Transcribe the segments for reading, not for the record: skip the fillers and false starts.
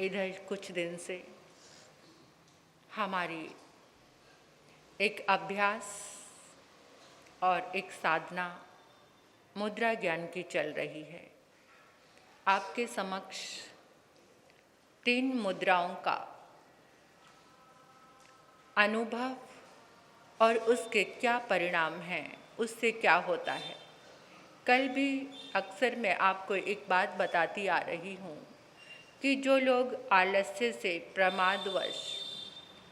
इधर कुछ दिन से हमारी एक अभ्यास और एक साधना मुद्रा ज्ञान की चल रही है। आपके समक्ष 3 मुद्राओं का अनुभव और उसके क्या परिणाम हैं, उससे क्या होता है। कल भी अक्सर मैं आपको एक बात बताती आ रही हूँ कि जो लोग आलस्य से प्रमादवश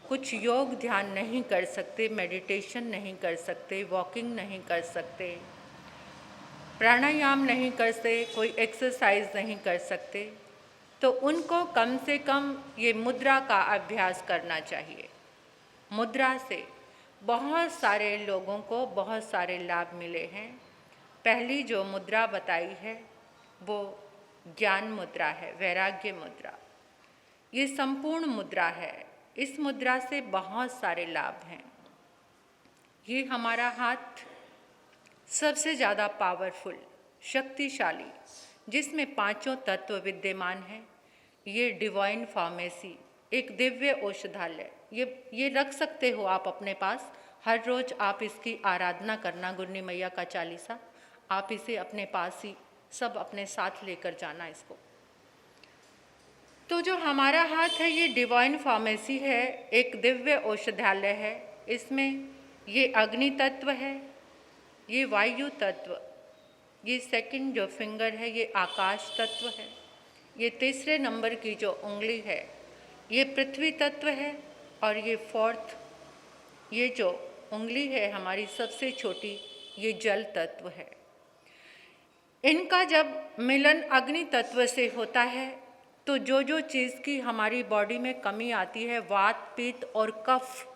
कुछ योग ध्यान नहीं कर सकते, मेडिटेशन नहीं कर सकते, वॉकिंग नहीं कर सकते, प्राणायाम नहीं कर सकते, कोई एक्सरसाइज नहीं कर सकते, तो उनको कम से कम ये मुद्रा का अभ्यास करना चाहिए। मुद्रा से बहुत सारे लोगों को बहुत सारे लाभ मिले हैं। पहली जो मुद्रा बताई है वो ज्ञान मुद्रा है, वैराग्य मुद्रा। ये संपूर्ण मुद्रा है। इस मुद्रा से बहुत सारे लाभ हैं। ये हमारा हाथ सबसे ज़्यादा पावरफुल, शक्तिशाली, जिसमें 5 तत्व विद्यमान हैं। ये डिवाइन फार्मेसी, एक दिव्य औषधालय, ये रख सकते हो आप अपने पास। हर रोज़ आप इसकी आराधना करना, गुरनी मैया का चालीसा आप इसे अपने पास ही सब अपने साथ लेकर जाना इसको। तो जो हमारा हाथ है ये डिवाइन फार्मेसी है, एक दिव्य औषधालय है। इसमें ये अग्नि तत्व है, ये वायु तत्व, ये सेकंड जो फिंगर है ये आकाश तत्व है, ये तीसरे नंबर की जो उंगली है ये पृथ्वी तत्व है, और ये 4th ये जो उंगली है हमारी सबसे छोटी, ये जल तत्व है। इनका जब मिलन अग्नि तत्व से होता है तो जो चीज़ की हमारी बॉडी में कमी आती है, वात, पित्त और कफ,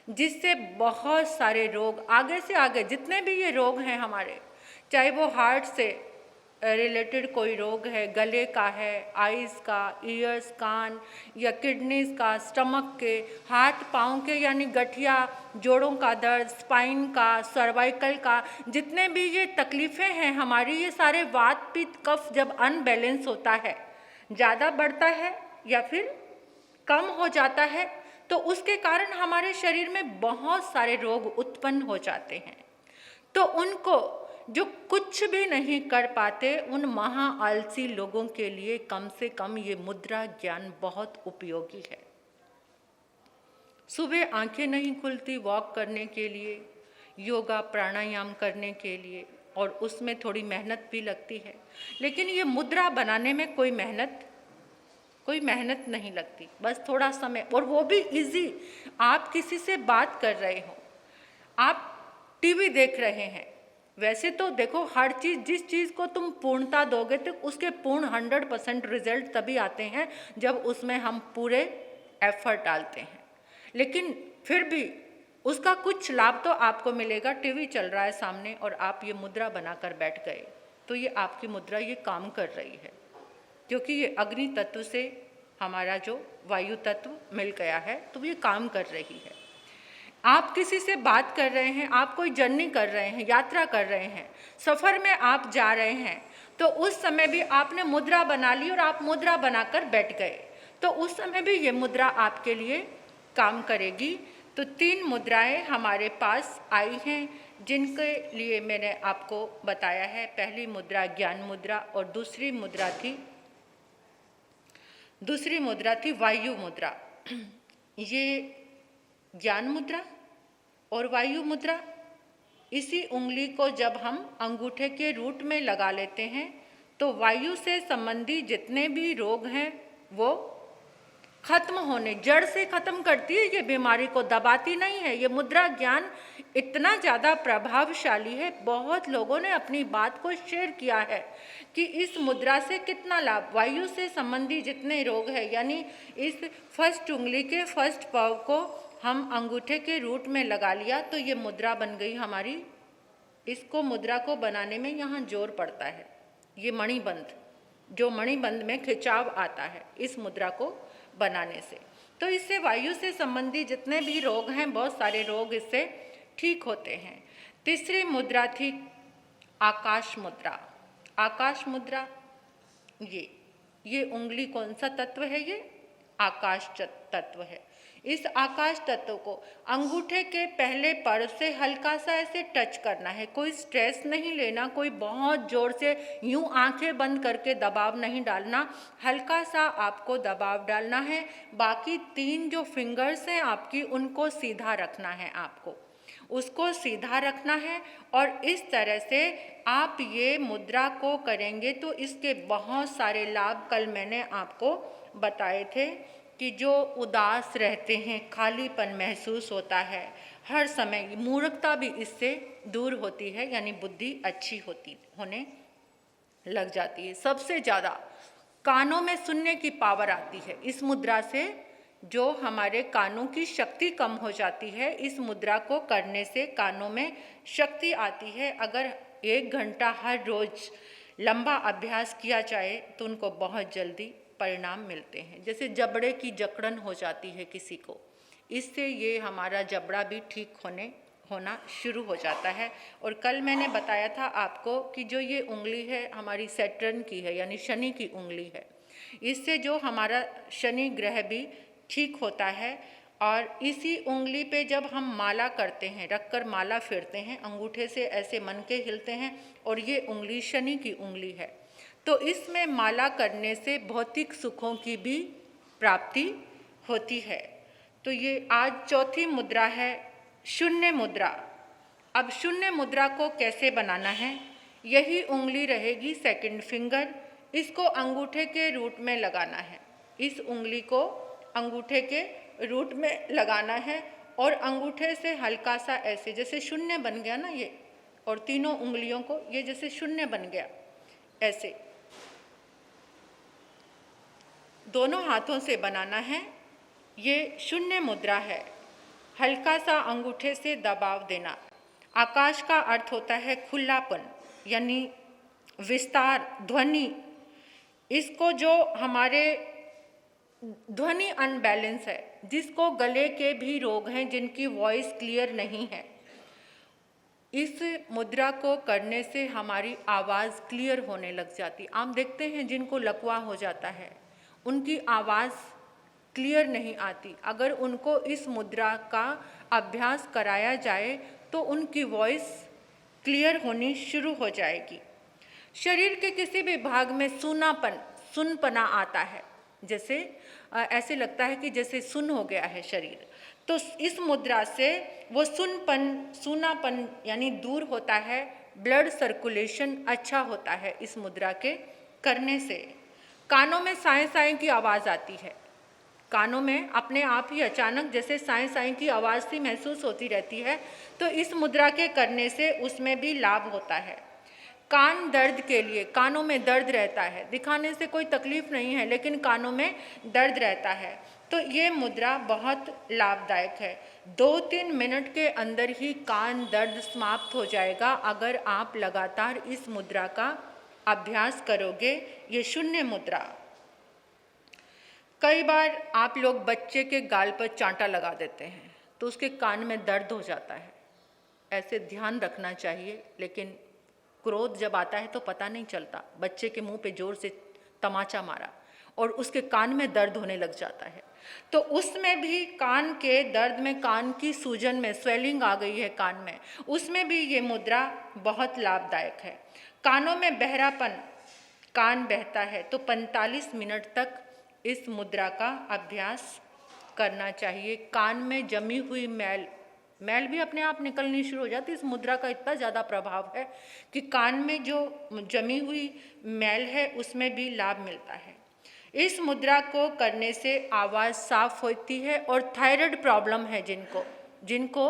जिससे बहुत सारे रोग आगे से आगे जितने भी ये रोग हैं हमारे, चाहे वो हार्ट से रिलेटेड कोई रोग है, गले का है, आइज़ का, ईयर्स, कान, या किडनीज का, स्टमक के, हाथ पाँव के यानी गठिया, जोड़ों का दर्द, स्पाइन का, सर्वाइकल का, जितने भी ये तकलीफ़ें हैं हमारी, ये सारे वात, पित्त, कफ जब अनबैलेंस होता है, ज़्यादा बढ़ता है या फिर कम हो जाता है, तो उसके कारण हमारे शरीर में बहुत सारे रोग उत्पन्न हो जाते हैं। तो उनको जो कुछ भी नहीं कर पाते, उन महा आलसी लोगों के लिए कम से कम ये मुद्रा ज्ञान बहुत उपयोगी है। सुबह आंखें नहीं खुलती वॉक करने के लिए, योगा प्राणायाम करने के लिए, और उसमें थोड़ी मेहनत भी लगती है, लेकिन ये मुद्रा बनाने में कोई मेहनत नहीं लगती, बस थोड़ा समय, और वो भी इजी। आप किसी से बात कर रहे हो, आप टीवी देख रहे हैं, वैसे तो देखो हर चीज़, जिस चीज़ को तुम पूर्णता दोगे तो उसके पूर्ण 100% रिजल्ट तभी आते हैं जब उसमें हम पूरे एफर्ट डालते हैं। लेकिन फिर भी उसका कुछ लाभ तो आपको मिलेगा। टीवी चल रहा है सामने और आप ये मुद्रा बनाकर बैठ गए, तो ये आपकी मुद्रा ये काम कर रही है, क्योंकि ये अग्नि तत्व से हमारा जो वायु तत्व मिल गया है, तो ये काम कर रही है। आप किसी से बात कर रहे हैं, आप कोई जर्नी कर रहे हैं, यात्रा कर रहे हैं, सफ़र में आप जा रहे हैं, तो उस समय भी आपने मुद्रा बना ली और आप मुद्रा बनाकर बैठ गए, तो उस समय भी ये मुद्रा आपके लिए काम करेगी। तो 3 मुद्राएं हमारे पास आई हैं, जिनके लिए मैंने आपको बताया है। पहली मुद्रा ज्ञान मुद्रा, और दूसरी मुद्रा थी वायु मुद्रा। ये ज्ञान मुद्रा और वायु मुद्रा, इसी उंगली को जब हम अंगूठे के रूट में लगा लेते हैं तो वायु से संबंधी जितने भी रोग हैं वो खत्म होने, जड़ से खत्म करती है। ये बीमारी को दबाती नहीं है। ये मुद्रा ज्ञान इतना ज़्यादा प्रभावशाली है, बहुत लोगों ने अपनी बात को शेयर किया है कि इस मुद्रा से कितना लाभ। वायु से संबंधी जितने रोग है, यानी इस फर्स्ट उंगली के फर्स्ट पाव को हम अंगूठे के रूट में लगा लिया तो ये मुद्रा बन गई हमारी। इसको मुद्रा को बनाने में यहाँ जोर पड़ता है, ये मणिबंध, जो मणिबंध में खिंचाव आता है इस मुद्रा को बनाने से, तो इससे वायु से संबंधी जितने भी रोग हैं, बहुत सारे रोग इससे ठीक होते हैं। तीसरी मुद्रा थी आकाश मुद्रा। आकाश मुद्रा, ये उंगली कौन सा तत्व है? ये आकाश तत्व है। इस आकाश तत्व को अंगूठे के पहले पर से हल्का सा ऐसे टच करना है, कोई स्ट्रेस नहीं लेना, कोई बहुत जोर से यूं आंखें बंद करके दबाव नहीं डालना, हल्का सा आपको दबाव डालना है। बाकी 3 जो फिंगर्स हैं आपकी, उनको सीधा रखना है, आपको उसको सीधा रखना है। और इस तरह से आप ये मुद्रा को करेंगे तो इसके बहुत सारे लाभ कल मैंने आपको बताए थे कि जो उदास रहते हैं, खालीपन महसूस होता है, हर समय मूर्खता भी इससे दूर होती है, यानी बुद्धि अच्छी होने लग जाती है। सबसे ज़्यादा कानों में सुनने की पावर आती है इस मुद्रा से। जो हमारे कानों की शक्ति कम हो जाती है, इस मुद्रा को करने से कानों में शक्ति आती है। अगर 1 घंटा हर रोज़ लंबा अभ्यास किया जाए तो उनको बहुत जल्दी परिणाम मिलते हैं। जैसे जबड़े की जकड़न हो जाती है किसी को, इससे ये हमारा जबड़ा भी ठीक होना शुरू हो जाता है। और कल मैंने बताया था आपको कि जो ये उंगली है हमारी सैटर्न की है, यानी शनि की उंगली है। इससे जो हमारा शनि ग्रह भी ठीक होता है। और इसी उंगली पे जब हम माला करते हैं, रखकर माला फेरते हैं, अंगूठे से ऐसे मन के हिलते हैं, और ये उंगली शनि की उंगली है, तो इसमें माला करने से भौतिक सुखों की भी प्राप्ति होती है। तो ये आज चौथी मुद्रा है, शून्य मुद्रा। अब शून्य मुद्रा को कैसे बनाना है? यही उंगली रहेगी सेकंड फिंगर, इसको अंगूठे के रूट में लगाना है। इस उंगली को अंगूठे के रूट में लगाना है और अंगूठे से हल्का सा ऐसे, जैसे शून्य बन गया ना ये, और तीनों उंगलियों को ये जैसे शून्य बन गया, ऐसे दोनों हाथों से बनाना है। ये शून्य मुद्रा है। हल्का सा अंगूठे से दबाव देना। आकाश का अर्थ होता है खुलापन, यानी विस्तार, ध्वनि। इसको जो हमारे ध्वनि अनबैलेंस है, जिसको गले के भी रोग हैं, जिनकी वॉइस क्लियर नहीं है, इस मुद्रा को करने से हमारी आवाज़ क्लियर होने लग जाती। आप देखते हैं जिनको लकवा हो जाता है, उनकी आवाज़ क्लियर नहीं आती। अगर उनको इस मुद्रा का अभ्यास कराया जाए तो उनकी वॉइस क्लियर होनी शुरू हो जाएगी। शरीर के किसी भी भाग में सुनपना आता है, जैसे ऐसे लगता है कि जैसे सुन हो गया है शरीर, तो इस मुद्रा से वो सूनापन यानी दूर होता है। ब्लड सर्कुलेशन अच्छा होता है इस मुद्रा के करने से। कानों में साएं साएं की आवाज़ आती है, कानों में अपने आप ही अचानक जैसे साएं साएं की आवाज़ सी महसूस होती रहती है, तो इस मुद्रा के करने से उसमें भी लाभ होता है। कान दर्द के लिए, कानों में दर्द रहता है, दिखाने से कोई तकलीफ नहीं है लेकिन कानों में दर्द रहता है, तो ये मुद्रा बहुत लाभदायक है। 2-3 मिनट के अंदर ही कान दर्द समाप्त हो जाएगा अगर आप लगातार इस मुद्रा का अभ्यास करोगे। ये शून्य मुद्रा। कई बार आप लोग बच्चे के गाल पर चांटा लगा देते हैं तो उसके कान में दर्द हो जाता है, ऐसे ध्यान रखना चाहिए। लेकिन क्रोध जब आता है तो पता नहीं चलता, बच्चे के मुंह पे जोर से तमाचा मारा और उसके कान में दर्द होने लग जाता है, तो उसमें भी कान के दर्द में, कान की सूजन में, स्वेलिंग आ गई है कान में, उसमें भी ये मुद्रा बहुत लाभदायक है। कानों में बहरापन, कान बहता है तो 45 मिनट तक इस मुद्रा का अभ्यास करना चाहिए। कान में जमी हुई मैल भी अपने आप निकलनी शुरू हो जाती है। इस मुद्रा का इतना ज़्यादा प्रभाव है कि कान में जो जमी हुई मैल है उसमें भी लाभ मिलता है। इस मुद्रा को करने से आवाज़ साफ होती है। और थायराइड प्रॉब्लम है जिनको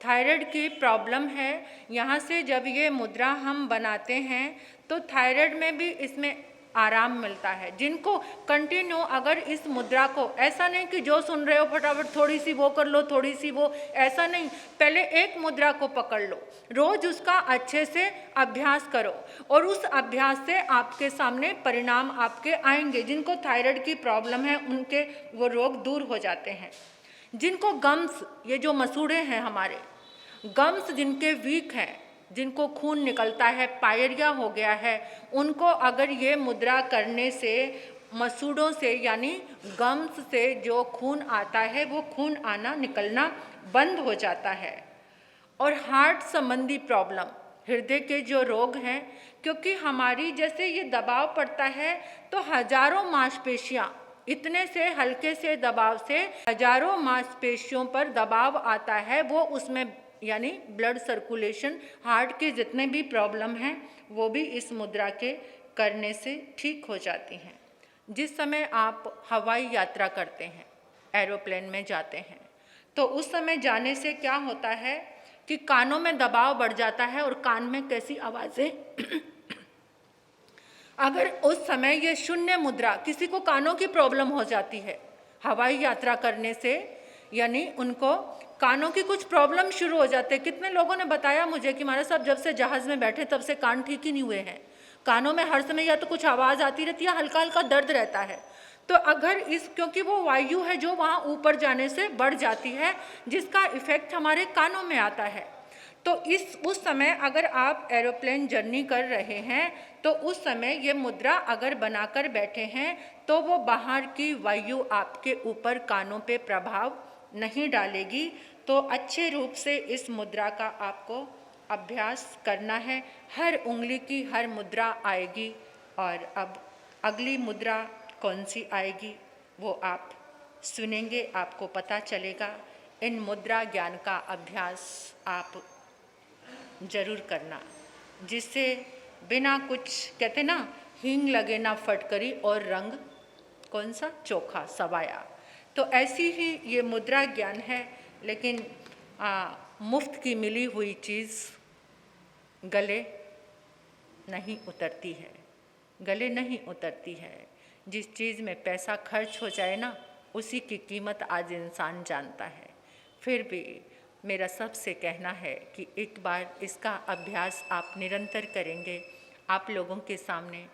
थायराइड की प्रॉब्लम है, यहाँ से जब ये मुद्रा हम बनाते हैं तो थायराइड में भी इसमें आराम मिलता है। जिनको कंटिन्यू अगर इस मुद्रा को, ऐसा नहीं कि जो सुन रहे हो फटाफट थोड़ी सी वो कर लो, थोड़ी सी वो, ऐसा नहीं, पहले एक मुद्रा को पकड़ लो, रोज उसका अच्छे से अभ्यास करो और उस अभ्यास से आपके सामने परिणाम आपके आएंगे। जिनको थायराइड की प्रॉब्लम है उनके वो रोग दूर हो जाते हैं। जिनको गम्स, ये जो मसूड़े हैं हमारे, गम्स जिनके वीक हैं, जिनको खून निकलता है, पायरिया हो गया है, उनको अगर ये मुद्रा करने से मसूड़ों से यानी गम्स से जो खून आता है वो खून आना निकलना बंद हो जाता है। और हार्ट संबंधी प्रॉब्लम, हृदय के जो रोग हैं, क्योंकि हमारी जैसे ये दबाव पड़ता है तो हजारों मांसपेशियां, इतने से हल्के से दबाव से हजारों मांसपेशियों पर दबाव आता है, वो उसमें यानी ब्लड सर्कुलेशन, हार्ट के जितने भी प्रॉब्लम हैं वो भी इस मुद्रा के करने से ठीक हो जाती हैं। जिस समय आप हवाई यात्रा करते हैं, एरोप्लेन में जाते हैं, तो उस समय जाने से क्या होता है कि कानों में दबाव बढ़ जाता है और कान में कैसी आवाज़ें अगर उस समय ये शून्य मुद्रा, किसी को कानों की प्रॉब्लम हो जाती है हवाई यात्रा करने से, यानी उनको कानों की कुछ प्रॉब्लम शुरू हो जाते हैं। कितने लोगों ने बताया मुझे कि महाराज साहब जब से जहाज़ में बैठे तब से कान ठीक ही नहीं हुए हैं, कानों में हर समय या तो कुछ आवाज़ आती रहती है, हल्का हल्का दर्द रहता है। तो अगर क्योंकि वो वायु है जो वहाँ ऊपर जाने से बढ़ जाती है, जिसका इफेक्ट हमारे कानों में आता है। तो उस समय अगर आप एरोप्लेन जर्नी कर रहे हैं तो उस समय ये मुद्रा अगर बनाकर बैठे हैं तो वो बाहर की वायु आपके ऊपर कानों पे प्रभाव नहीं डालेगी। तो अच्छे रूप से इस मुद्रा का आपको अभ्यास करना है। हर उंगली की हर मुद्रा आएगी और अब अगली मुद्रा कौन सी आएगी वो आप सुनेंगे, आपको पता चलेगा। इन मुद्रा ज्ञान का अभ्यास आप जरूर करना, जिससे बिना कुछ कहते ना, हींग लगे ना फटकरी और रंग कौन सा चोखा सवाया। तो ऐसी ही ये मुद्रा ज्ञान है, लेकिन मुफ्त की मिली हुई चीज़ गले नहीं उतरती है, गले नहीं उतरती है। जिस चीज़ में पैसा खर्च हो जाए ना, उसी की कीमत आज इंसान जानता है। फिर भी मेरा सबसे कहना है कि एक बार इसका अभ्यास आप निरंतर करेंगे, आप लोगों के सामने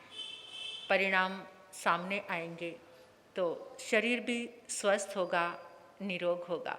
परिणाम सामने आएंगे, तो शरीर भी स्वस्थ होगा, निरोग होगा।